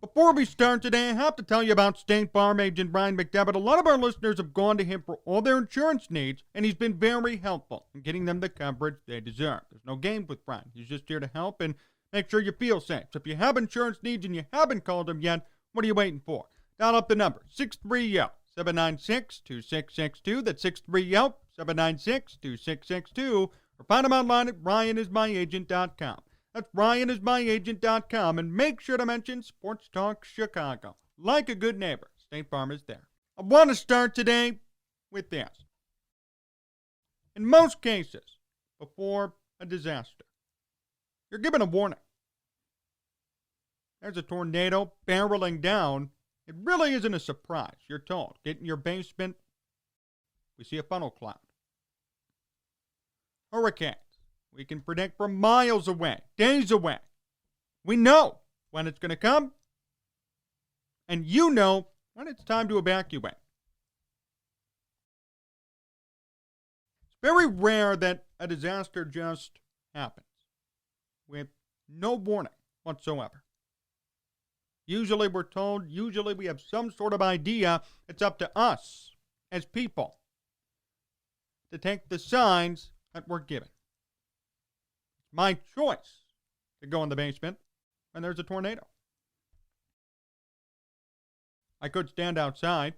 Before we start today, I have to tell you about State Farm agent Bryant. A lot of our listeners have gone to him for all their insurance needs, and he's been very helpful in getting them the coverage they deserve. There's no games with Bryant. He's just here to help and make sure you feel safe. So if you have insurance needs and you haven't called him yet, what are you waiting for? Dial up the number, 630 796 2662. That's 630 796 2662. Or find him online at RyanIsMyAgent.com. That's RyanIsMyAgent.com. And make sure to mention Sports Talk Chicago. Like a good neighbor, State Farm is there. I want to start today with this. In most cases, before a disaster, you're given a warning. There's a tornado barreling down. It really isn't a surprise. You're told, get in your basement. We see a funnel cloud. Hurricanes. We can predict from miles away, days away. We know when it's going to come, and you know when it's time to evacuate. It's very rare that a disaster just happens with no warning whatsoever. Usually we're told, usually we have some sort of idea. It's up to us as people to take the signs that we're given. My choice to go in the basement when there's a tornado. I could stand outside,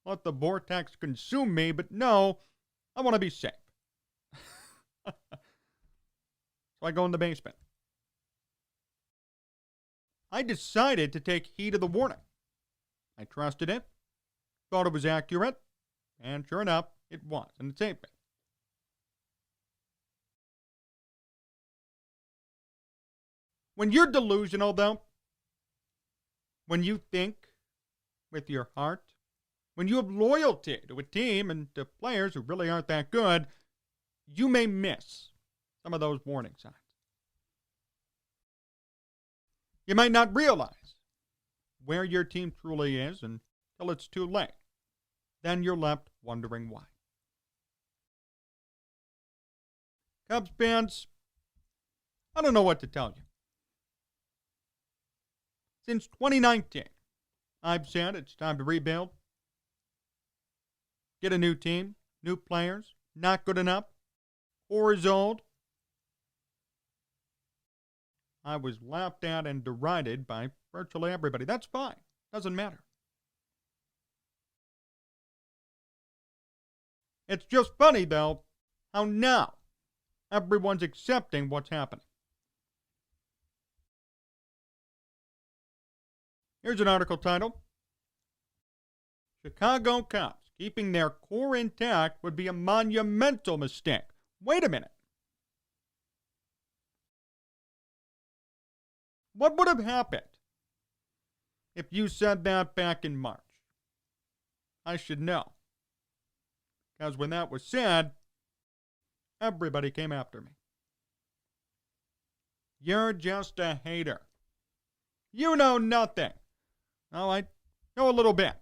let the vortex consume me, but no, I want to be safe. So I go in the basement. I decided to take heed of the warning. I trusted it, thought it was accurate, and sure enough, it was, and it saved me. When you're delusional, though, when you think with your heart, when you have loyalty to a team and to players who really aren't that good, you may miss some of those warning signs. You might not realize where your team truly is until it's too late. Then you're left wondering why. Cubs fans, I don't know what to tell you. Since 2019, I've said it's time to rebuild. Get a new team, new players, not good enough, core is old. I was laughed at and derided by virtually everybody. That's fine. Doesn't matter. It's just funny, though, how now everyone's accepting what's happening. Here's an article titled, Chicago Cubs keeping their core intact would be a monumental mistake. Wait a minute. What would have happened if you said that back in March? I should know. Because when that was said, everybody came after me. You're just a hater. You know nothing. Oh, I know a little bit.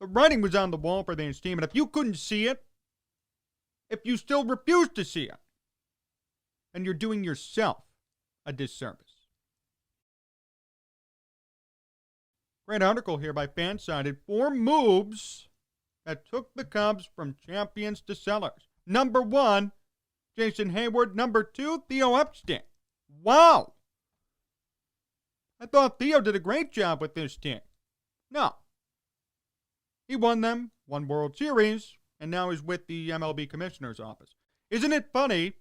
The writing was on the wall for this team, and if you couldn't see it, if you still refuse to see it, then you're doing yourself a disservice. Great article here by Fansided. 4 moves that took the Cubs from champions to sellers. Number 1, Jason Hayward. Number 2, Theo Epstein. Wow! I thought Theo did a great job with this team. No. He won them 1 World Series, and now he's with the MLB Commissioner's Office. Isn't it funny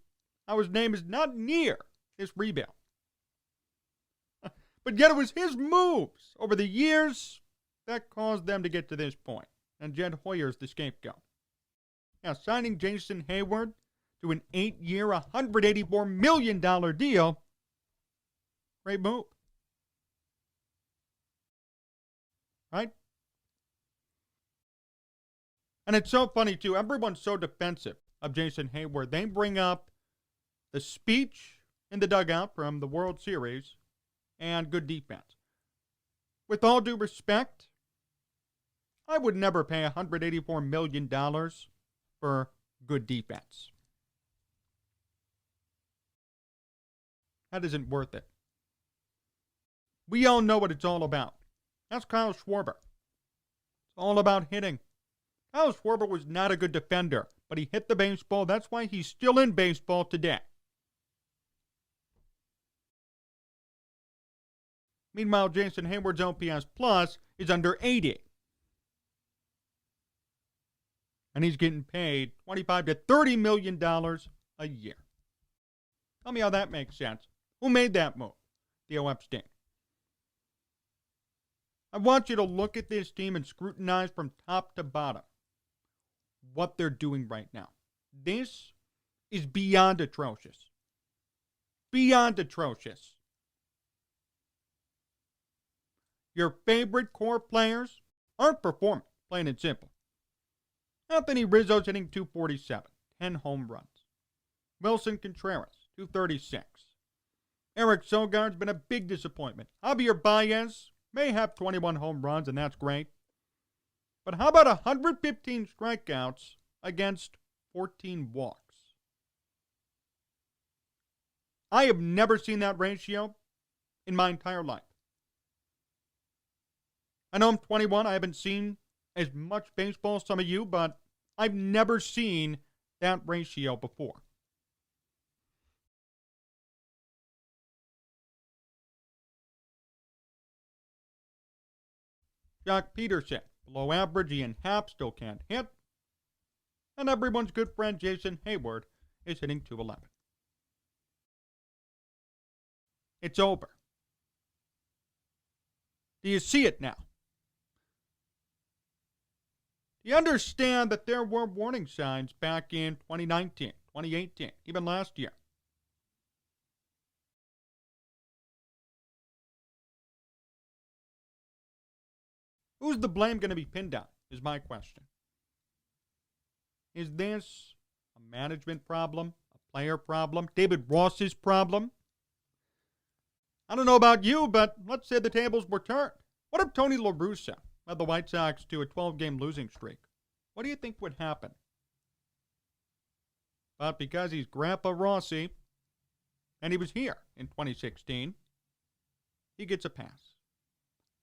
how his name is not near his rebuild? But yet it was his moves over the years that caused them to get to this point. And Jed Hoyer's the scapegoat. Now, signing Jason Hayward to an 8-year, $184 million deal, great move. Right? And it's so funny, too. Everyone's so defensive of Jason Hayward. They bring up the speech in the dugout from the World Series and good defense. With all due respect, I would never pay $184 million for good defense. That isn't worth it. We all know what it's all about. That's Kyle Schwarber. It's all about hitting. Kyle Schwarber was not a good defender, but he hit the baseball. That's why he's still in baseball today. Meanwhile, Jason Hayward's OPS plus is under 80. And he's getting paid $25 to $30 million a year. Tell me how that makes sense. Who made that move? Theo Epstein. I want you to look at this team and scrutinize from top to bottom what they're doing right now. This is beyond atrocious. Beyond atrocious. Your favorite core players aren't performing, plain and simple. Anthony Rizzo's hitting .247, 10 home runs. Wilson Contreras, .236. Eric Sogard's been a big disappointment. Javier Baez may have 21 home runs, and that's great. But how about 115 strikeouts against 14 walks? I have never seen that ratio in my entire life. I know I'm 21. I haven't seen as much baseball as some of you, but I've never seen that ratio before. Jock Peterson, below average. Ian Happ still can't hit. And everyone's good friend Jason Hayward is hitting .211. It's over. Do you see it now? Do you understand that there were warning signs back in 2019, 2018, even last year? Who's the blame going to be pinned on, is my question. Is this a management problem, a player problem, David Ross's problem? I don't know about you, but let's say the tables were turned. What if Tony La Russa led the White Sox to a 12-game losing streak? What do you think would happen? But because he's Grandpa Rossi, and he was here in 2016, he gets a pass.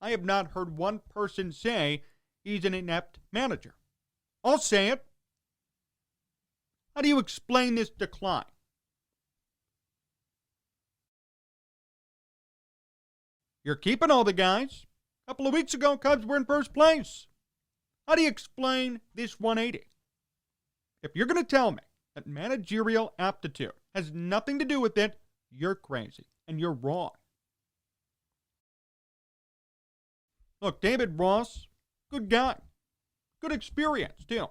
I have not heard one person say he's an inept manager. I'll say it. How do you explain this decline? You're keeping all the guys. A couple of weeks ago, Cubs were in first place. How do you explain this 180? If you're going to tell me that managerial aptitude has nothing to do with it, you're crazy and you're wrong. Look, David Ross, good guy. Good experience, too.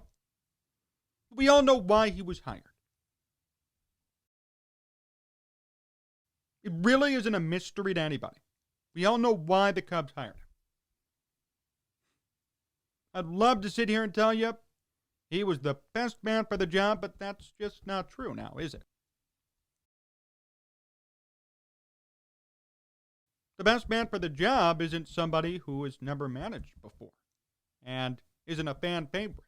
We all know why he was hired. It really isn't a mystery to anybody. We all know why the Cubs hired him. I'd love to sit here and tell you he was the best man for the job, but that's just not true now, is it? The best man for the job isn't somebody who has never managed before and isn't a fan favorite.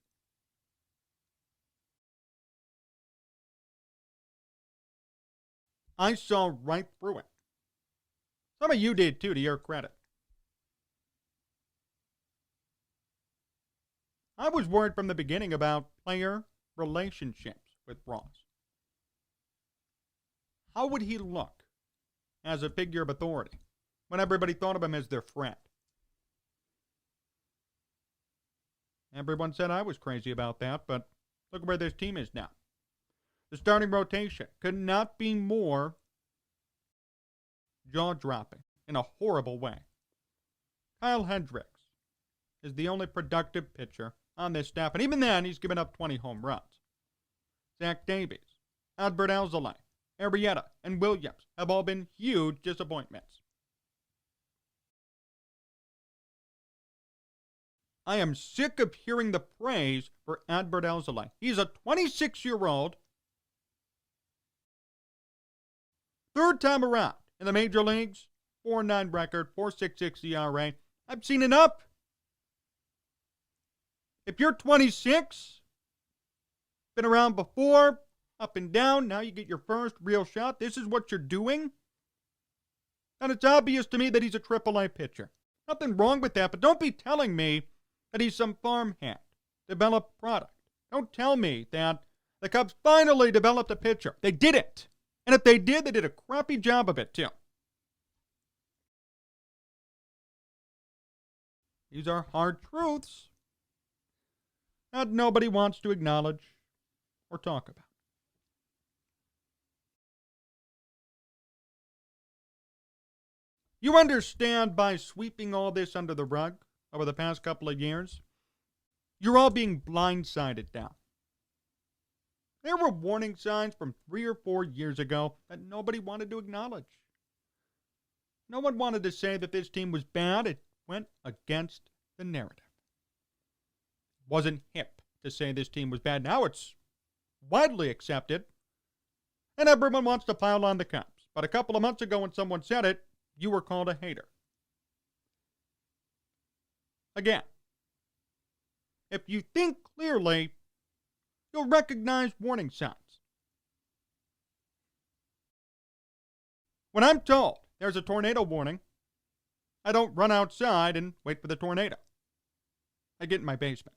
I saw right through it. Some of you did too, to your credit. I was worried from the beginning about player relationships with Ross. How would he look as a figure of authority when everybody thought of him as their friend? Everyone said I was crazy about that, but look where this team is now. The starting rotation could not be more jaw-dropping in a horrible way. Kyle Hendricks is the only productive pitcher on this staff, and even then, he's given up 20 home runs. Zach Davies, Adbert Alzolay, Arrieta, and Williams have all been huge disappointments. I am sick of hearing the praise for Adbert Alzolay. He's a 26-year-old, third time around in the major leagues, 4.9 record, 4.66 ERA. I've seen enough. If you're 26, been around before, up and down, now you get your first real shot. This is what you're doing. And it's obvious to me that he's a AAA pitcher. Nothing wrong with that, but don't be telling me that he's some farmhand, developed product. Don't tell me that the Cubs finally developed a pitcher. They didn't. And if they did, they did a crappy job of it, too. These are hard truths that nobody wants to acknowledge or talk about. You understand, by sweeping all this under the rug over the past couple of years, you're all being blindsided now. There were warning signs from 3 or 4 years ago that nobody wanted to acknowledge. No one wanted to say that this team was bad. It went against the narrative. It wasn't hip to say this team was bad. Now it's widely accepted, and everyone wants to pile on the Cubs. But a couple of months ago when someone said it, you were called a hater. Again, if you think clearly, you'll recognize warning signs. When I'm told there's a tornado warning, I don't run outside and wait for the tornado. I get in my basement.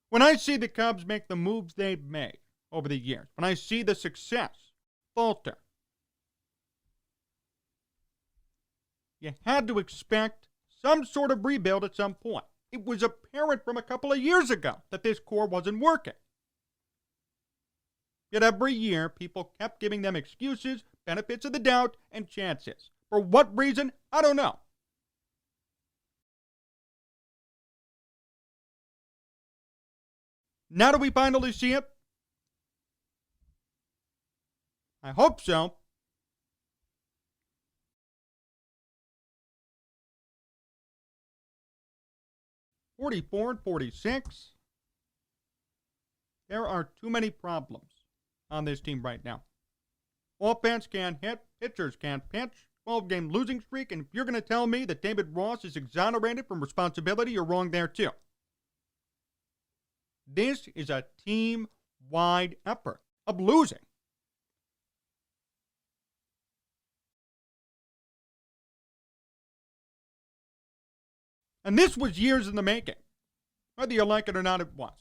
When I see the Cubs make the moves they've made over the years, when I see the success falter, you had to expect some sort of rebuild at some point. It was apparent from a couple of years ago that this core wasn't working. Yet every year, people kept giving them excuses, benefits of the doubt, and chances. For what reason? I don't know. Now do we finally see it? I hope so. 44 and 46. There are too many problems on this team right now. Offense can't hit, pitchers can't pitch, 12-game losing streak, and if you're going to tell me that David Ross is exonerated from responsibility, you're wrong there too. This is a team-wide effort of losing. And this was years in the making. Whether you like it or not, it was.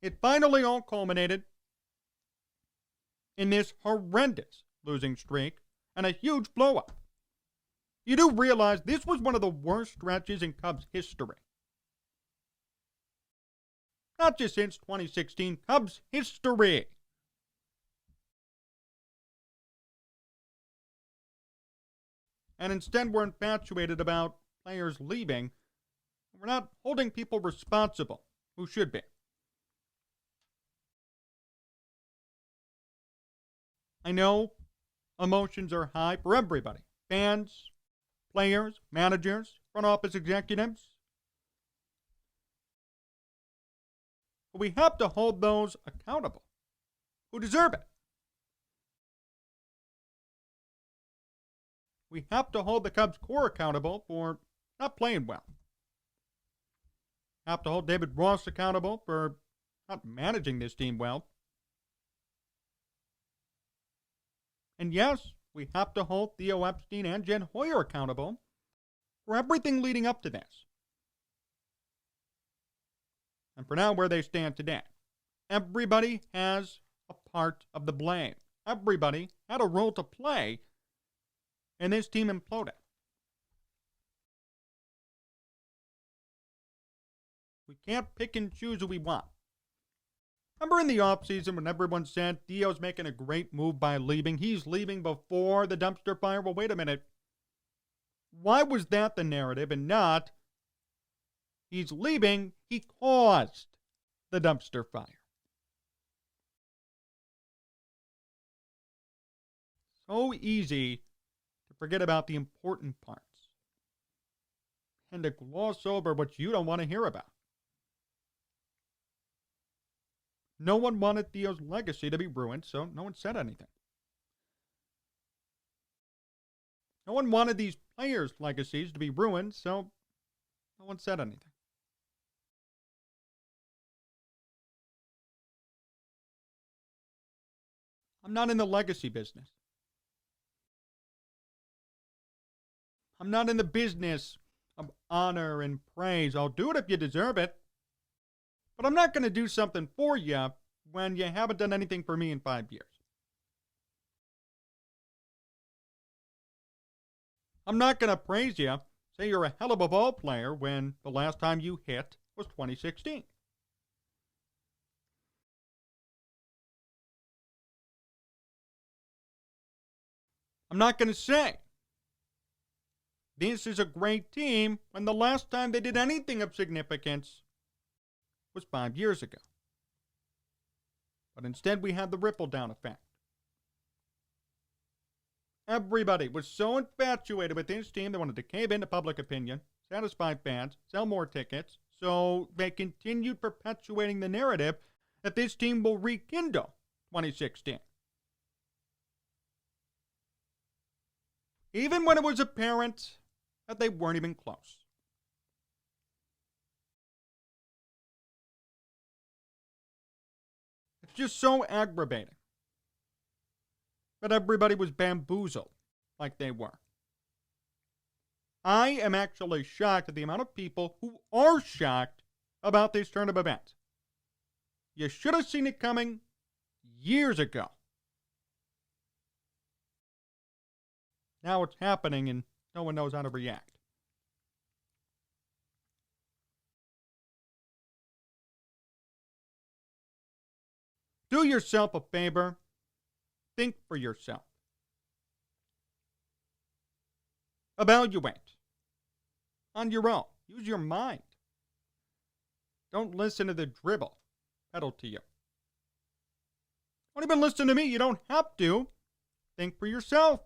It finally all culminated in this horrendous losing streak and a huge blowout. You do realize this was one of the worst stretches in Cubs history. Not just since 2016, Cubs history. And instead we're infatuated about players leaving. We're not holding people responsible who should be. I know emotions are high for everybody. Fans, players, managers, front office executives. But we have to hold those accountable who deserve it. We have to hold the Cubs core accountable for not playing well. We have to hold David Ross accountable for not managing this team well. And yes, we have to hold Theo Epstein and Jen Hoyer accountable for everything leading up to this. And for now, where they stand today. Everybody has a part of the blame. Everybody had a role to play in this team imploding. We can't pick and choose who we want. Remember in the offseason when everyone said Theo's making a great move by leaving? He's leaving before the dumpster fire? Well, wait a minute. Why was that the narrative and not he's leaving, he caused the dumpster fire? So easy to forget about the important parts and to gloss over what you don't want to hear about. No one wanted Theo's legacy to be ruined, so no one said anything. No one wanted these players' legacies to be ruined, so no one said anything. I'm not in the legacy business. I'm not in the business of honor and praise. I'll do it if you deserve it. But I'm not going to do something for you when you haven't done anything for me in 5 years. I'm not going to praise you, say you're a hell of a ball player, when the last time you hit was 2016. I'm not going to say this is a great team when the last time they did anything of significance was 5 years ago. But instead we had the ripple down effect. Everybody was so infatuated with this team they wanted to cave into public opinion, satisfy fans, sell more tickets, so they continued perpetuating the narrative that this team will rekindle 2016. Even when it was apparent that they weren't even close. It's just so aggravating that everybody was bamboozled like they were. I am actually shocked at the amount of people who are shocked about this turn of events. You should have seen it coming years ago. Now it's happening and no one knows how to react. Do yourself a favor. Think for yourself. Evaluate on your own. Use your mind. Don't listen to the dribble peddled to you. Don't even listen to me. You don't have to. Think for yourself.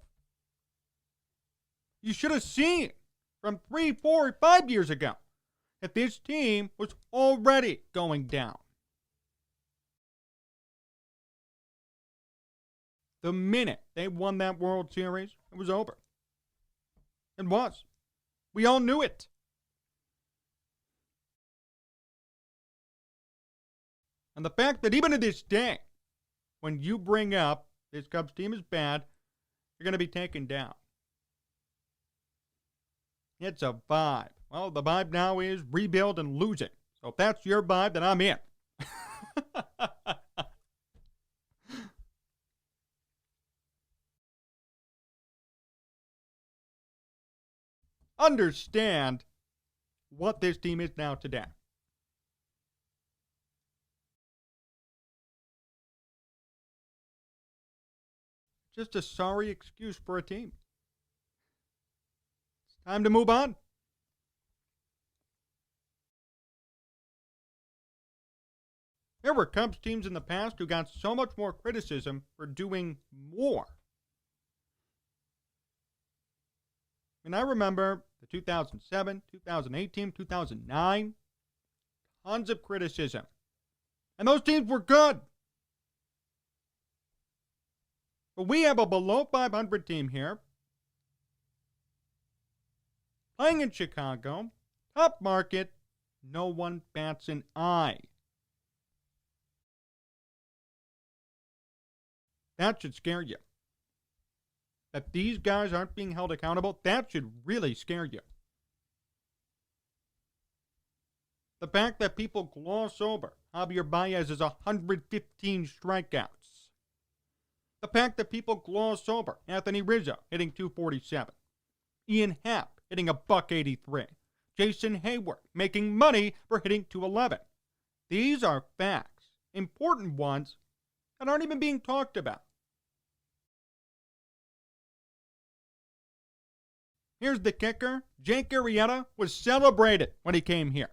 You should have seen from 3, 4, 5 years ago that this team was already going down. The minute they won that World Series, it was over. It was. We all knew it. And the fact that even to this day, when you bring up this Cubs team is bad, you're going to be taken down. It's a vibe. Well, the vibe now is rebuild and lose it. So if that's your vibe, then I'm in. Understand what this team is now today. Just a sorry excuse for a team. It's time to move on. There were Cubs teams in the past who got so much more criticism for doing more. And I remember the 2007, 2008 team, 2009, tons of criticism. And those teams were good. But we have a below 500 team here, playing in Chicago, top market, no one bats an eye. That should scare you. That these guys aren't being held accountable, that should really scare you. The fact that people gloss over Javier Baez's 115 strikeouts. The fact that people gloss over Anthony Rizzo hitting 247. Ian Happ hitting $183. Jason Hayward making money for hitting 211. These are facts, important ones, that aren't even being talked about. Here's the kicker. Jake Arrieta was celebrated when he came here.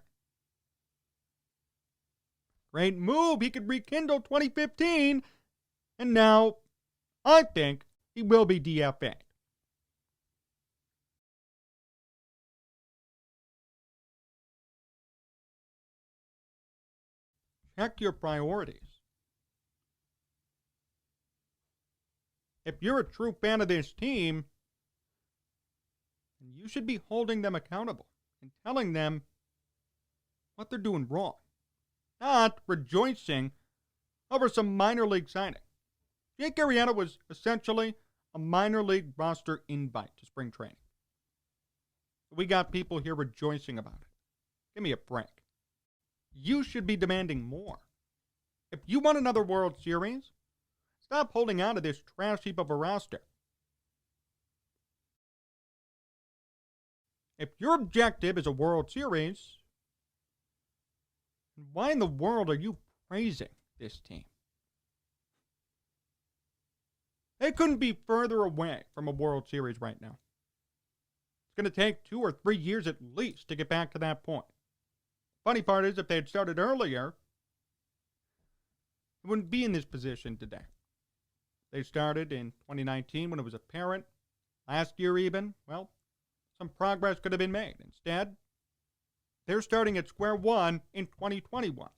Great move. He could rekindle 2015. And now, I think he will be DFA'd. Check your priorities. If you're a true fan of this team, you should be holding them accountable and telling them what they're doing wrong, not rejoicing over some minor league signing. Jake Arrieta was essentially a minor league roster invite to spring training. We got people here rejoicing about it. Give me a break. You should be demanding more. If you want another World Series, stop holding on to this trash heap of a roster. If your objective is a World Series, why in the world are you praising this team? They couldn't be further away from a World Series right now. It's going to take 2 or 3 years at least to get back to that point. Funny part is, if they had started earlier, they wouldn't be in this position today. They started in 2019 when it was apparent. Last year even, well, some progress could have been made. Instead, they're starting at square one in 2021.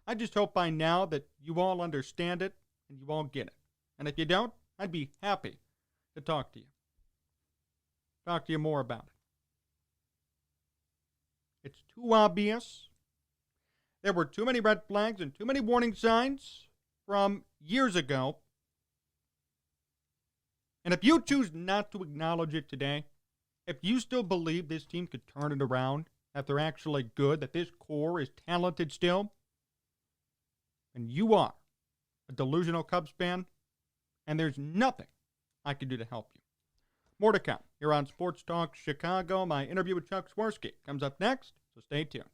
I just hope by now that you all understand it and you all get it. And if you don't, I'd be happy to talk to you. Talk to you more about it. It's too obvious. There were too many red flags and too many warning signs from years ago. And if you choose not to acknowledge it today, if you still believe this team could turn it around, that they're actually good, that this core is talented still, then you are a delusional Cubs fan, and there's nothing I can do to help you. More to come here on Sports Talk Chicago. My interview with Chuck Swirsky comes up next, so stay tuned.